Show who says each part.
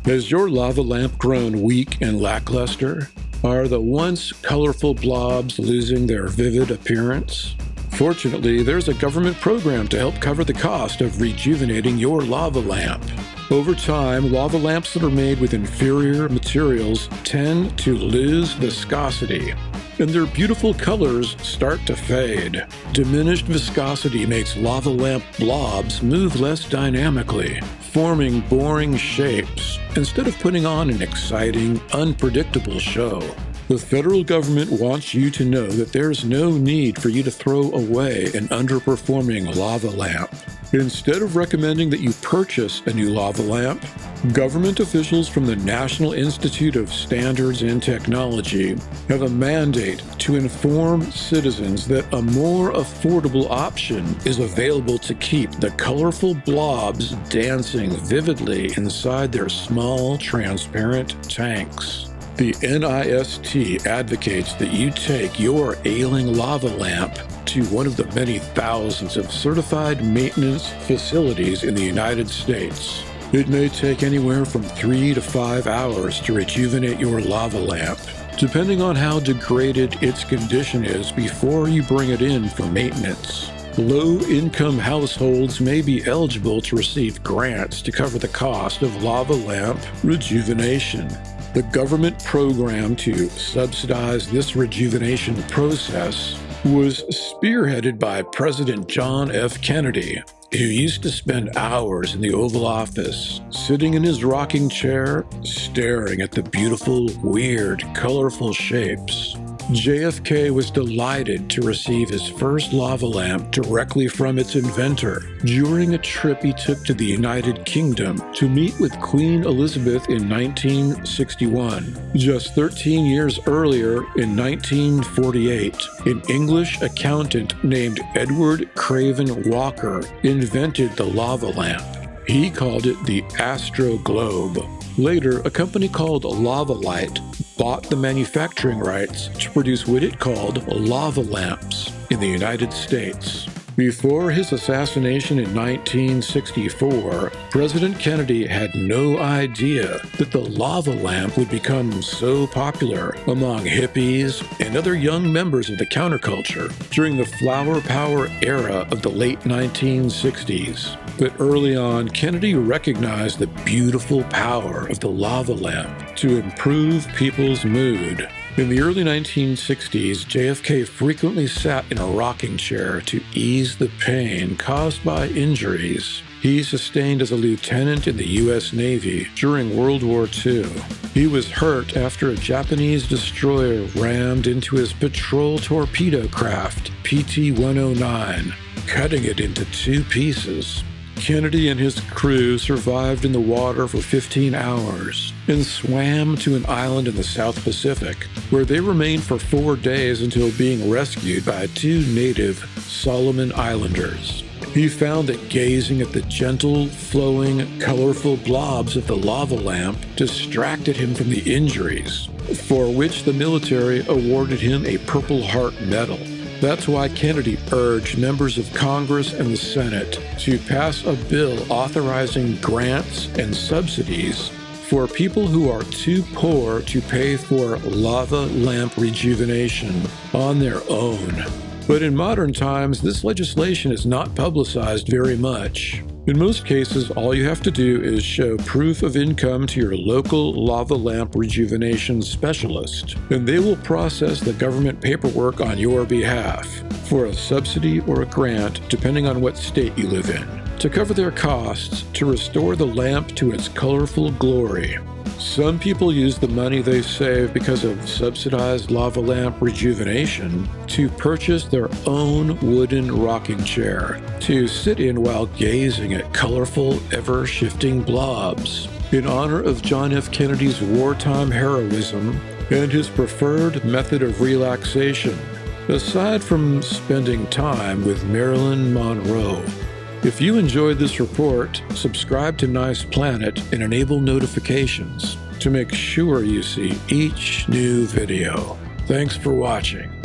Speaker 1: Has your lava lamp grown weak and lackluster? Are the once colorful blobs losing their vivid appearance? Fortunately, there's a government program to help cover the cost of rejuvenating your lava lamp. Over time, lava lamps that are made with inferior materials tend to lose viscosity, and their beautiful colors start to fade. Diminished viscosity makes lava lamp blobs move less dynamically, forming boring shapes instead of putting on an exciting, unpredictable show. The federal government wants you to know that there's no need for you to throw away an underperforming lava lamp. Instead of recommending that you purchase a new lava lamp, government officials from the National Institute of Standards and Technology have a mandate to inform citizens that a more affordable option is available to keep the colorful blobs dancing vividly inside their small, transparent tanks. The NIST advocates that you take your ailing lava lamp to one of the many thousands of certified maintenance facilities in the United States. It may take anywhere from 3 to 5 hours to rejuvenate your lava lamp, depending on how degraded its condition is before you bring it in for maintenance. Low-income households may be eligible to receive grants to cover the cost of lava lamp rejuvenation. The government program to subsidize this rejuvenation process was spearheaded by President John F. Kennedy, who used to spend hours in the Oval Office, sitting in his rocking chair, staring at the beautiful, weird, colorful shapes. JFK was delighted to receive his first lava lamp directly from its inventor during a trip he took to the United Kingdom to meet with Queen Elizabeth in 1961. Just 13 years earlier, in 1948, an English accountant named Edward Craven Walker invented the lava lamp. He called it the Astro globe. Later, a company called Lava Light bought the manufacturing rights to produce what it called lava lamps in the United States. Before his assassination in 1964, President Kennedy had no idea that the lava lamp would become so popular among hippies and other young members of the counterculture during the flower power era of the late 1960s. But early on, Kennedy recognized the beautiful power of the lava lamp to improve people's mood. In the early 1960s, JFK frequently sat in a rocking chair to ease the pain caused by injuries he sustained as a lieutenant in the U.S. Navy during World War II. He was hurt after a Japanese destroyer rammed into his patrol torpedo craft, PT-109, cutting it into 2 pieces. Kennedy and his crew survived in the water for 15 hours and swam to an island in the South Pacific, where they remained for 4 days until being rescued by 2 native Solomon Islanders. He found that gazing at the gentle, flowing, colorful blobs of the lava lamp distracted him from the injuries, for which the military awarded him a Purple Heart Medal. That's why Kennedy urged members of Congress and the Senate to pass a bill authorizing grants and subsidies for people who are too poor to pay for lava lamp rejuvenation on their own. But in modern times, this legislation is not publicized very much. In most cases, all you have to do is show proof of income to your local lava lamp rejuvenation specialist, and they will process the government paperwork on your behalf for a subsidy or a grant, depending on what state you live in, to cover their costs to restore the lamp to its colorful glory. Some people use the money they save because of subsidized lava lamp rejuvenation to purchase their own wooden rocking chair to sit in while gazing at colorful, ever-shifting blobs. In honor of John F. Kennedy's wartime heroism and his preferred method of relaxation, aside from spending time with Marilyn Monroe. If you enjoyed this report, subscribe to Nice Planet and enable notifications to make sure you see each new video. Thanks for watching.